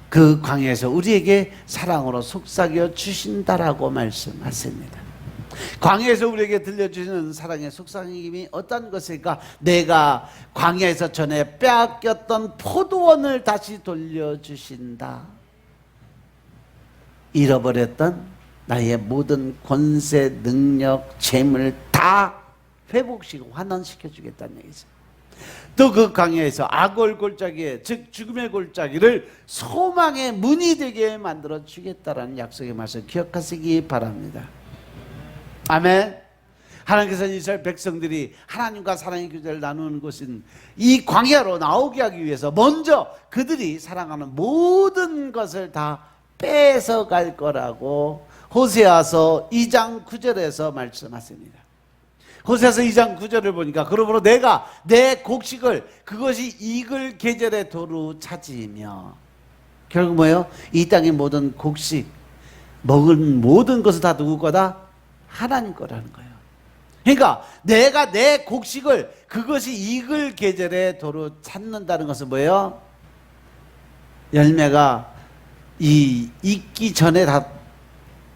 그 광야에서 우리에게 사랑으로 속삭여 주신다라고 말씀하십니다. 광야에서 우리에게 들려주시는 사랑의 속삭임이 어떤 것일까? 내가 광야에서 전에 빼앗겼던 포도원을 다시 돌려주신다. 잃어버렸던 나의 모든 권세, 능력, 재물 다 회복시키고 환원시켜 주겠다는 얘기죠. 또 그 광야에서 악을 골짜기에, 즉 죽음의 골짜기를 소망의 문이 되게 만들어 주겠다라는 약속의 말씀 기억하시기 바랍니다. 아멘. 하나님께서 이스라엘 백성들이 하나님과 사랑의 교제를 나누는 것은 이 광야로 나오게 하기 위해서 먼저 그들이 사랑하는 모든 것을 다 뺏어갈 거라고 호세아서 2장 9절에서 말씀하십니다. 호세아서 2장 9절을 보니까 그러므로 내가 내 곡식을 그것이 익을 계절에 도로 찾으며, 결국 뭐예요? 이 땅의 모든 곡식 먹은 모든 것을 다 누구 거다? 하나님 거라는 거예요. 그러니까 내가 내 곡식을 그것이 익을 계절에 도로 찾는다는 것은 뭐예요? 열매가 익기 전에 다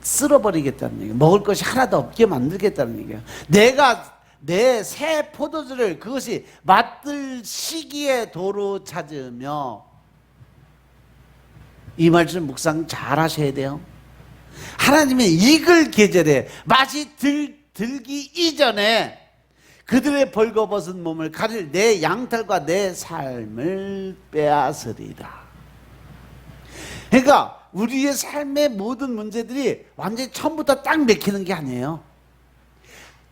쓸어버리겠다는 얘기예요. 먹을 것이 하나도 없게 만들겠다는 얘기예요. 내가 내 새 포도주를 그것이 맛들 시기에 도로 찾으며, 이 말씀 묵상 잘 하셔야 돼요. 하나님의 익을 계절에 맛이 들기 이전에 그들의 벌거벗은 몸을 가릴 내 양털과 내 삶을 빼앗으리라. 그러니까 우리의 삶의 모든 문제들이 완전히 처음부터 딱 맥히는 게 아니에요.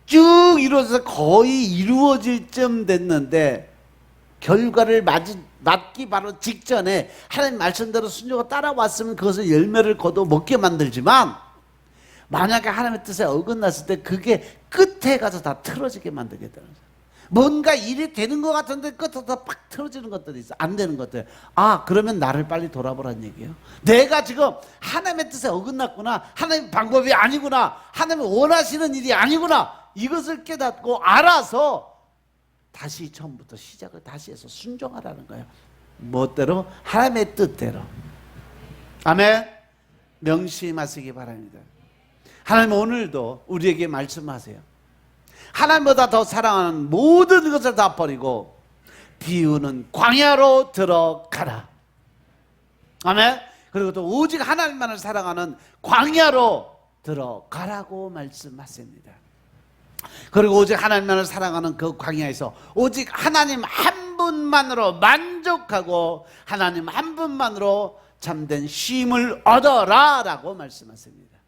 쭉 이루어져서 거의 이루어질 쯤 됐는데 결과를 맞기 바로 직전에 하나님 말씀대로 순종하고 따라왔으면 그것을 열매를 거둬 먹게 만들지만, 만약에 하나님의 뜻에 어긋났을 때 그게 끝에 가서 다 틀어지게 만들겠다는 거예요. 뭔가 일이 되는 것 같은데 끝에서 팍 틀어지는 것들이 있어. 안 되는 것들. 아, 그러면 나를 빨리 돌아보라는 얘기예요. 내가 지금 하나님의 뜻에 어긋났구나, 하나님의 방법이 아니구나, 하나님이 원하시는 일이 아니구나, 이것을 깨닫고 알아서 다시 처음부터 시작을 다시 해서 순종하라는 거예요. 멋대로? 하나님의 뜻대로. 아멘. 명심하시기 바랍니다. 하나님 오늘도 우리에게 말씀하세요. 하나님보다 더 사랑하는 모든 것을 다 버리고 비우는 광야로 들어가라. 아멘. 그리고 또 오직 하나님만을 사랑하는 광야로 들어가라고 말씀하십니다. 그리고 오직 하나님만을 사랑하는 그 광야에서 오직 하나님 한 분만으로 만족하고 하나님 한 분만으로 참된 쉼을 얻어라 라고 말씀하십니다.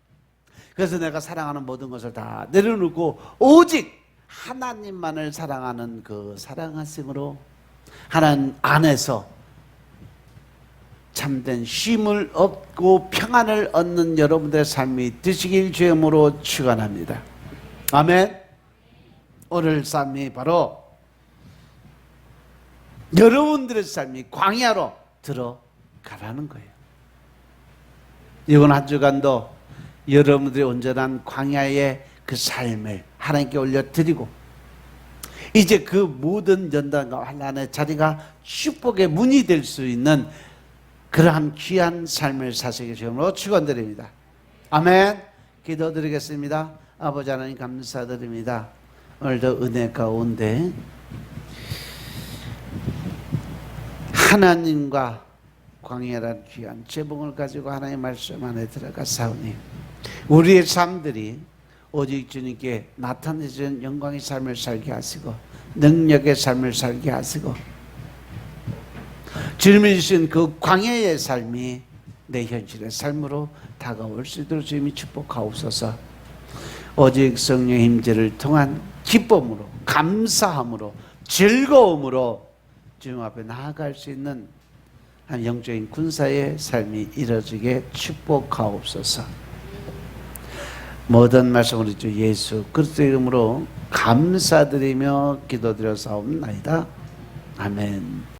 그래서 내가 사랑하는 모든 것을 다 내려놓고 오직 하나님만을 사랑하는 그 사랑하심으로 하나님 안에서 참된 쉼을 얻고 평안을 얻는 여러분들의 삶이 되시길 주의 이름으로 축원합니다. 아멘. 오늘 삶이 바로 여러분들의 삶이 광야로 들어가라는 거예요. 이번 한 주간도 여러분들의 온전한 광야의 그 삶을 하나님께 올려드리고 이제 그 모든 연단과 환난의 자리가 축복의 문이 될 수 있는 그러한 귀한 삶을 사시기 주님으로 축원드립니다. 아멘. 기도드리겠습니다. 아버지 하나님 감사드립니다. 오늘도 은혜 가운데 하나님과 광야란 귀한 제목을 가지고 하나님의 말씀 안에 들어가 사오니 우리의 삶들이 오직 주님께 나타내주는 영광의 삶을 살게 하시고 능력의 삶을 살게 하시고 주님이 주신 그 광야의 삶이 내 현실의 삶으로 다가올 수 있도록 주님이 축복하옵소서. 오직 성령의 임재를 통한 기쁨으로 감사함으로 즐거움으로 주님 앞에 나아갈 수 있는 한 영적인 군사의 삶이 이루어지게 축복하옵소서. 모든 말씀을 우리 주 예수 그리스도의 이름으로 감사드리며 기도드려 사옵나이다. 아멘.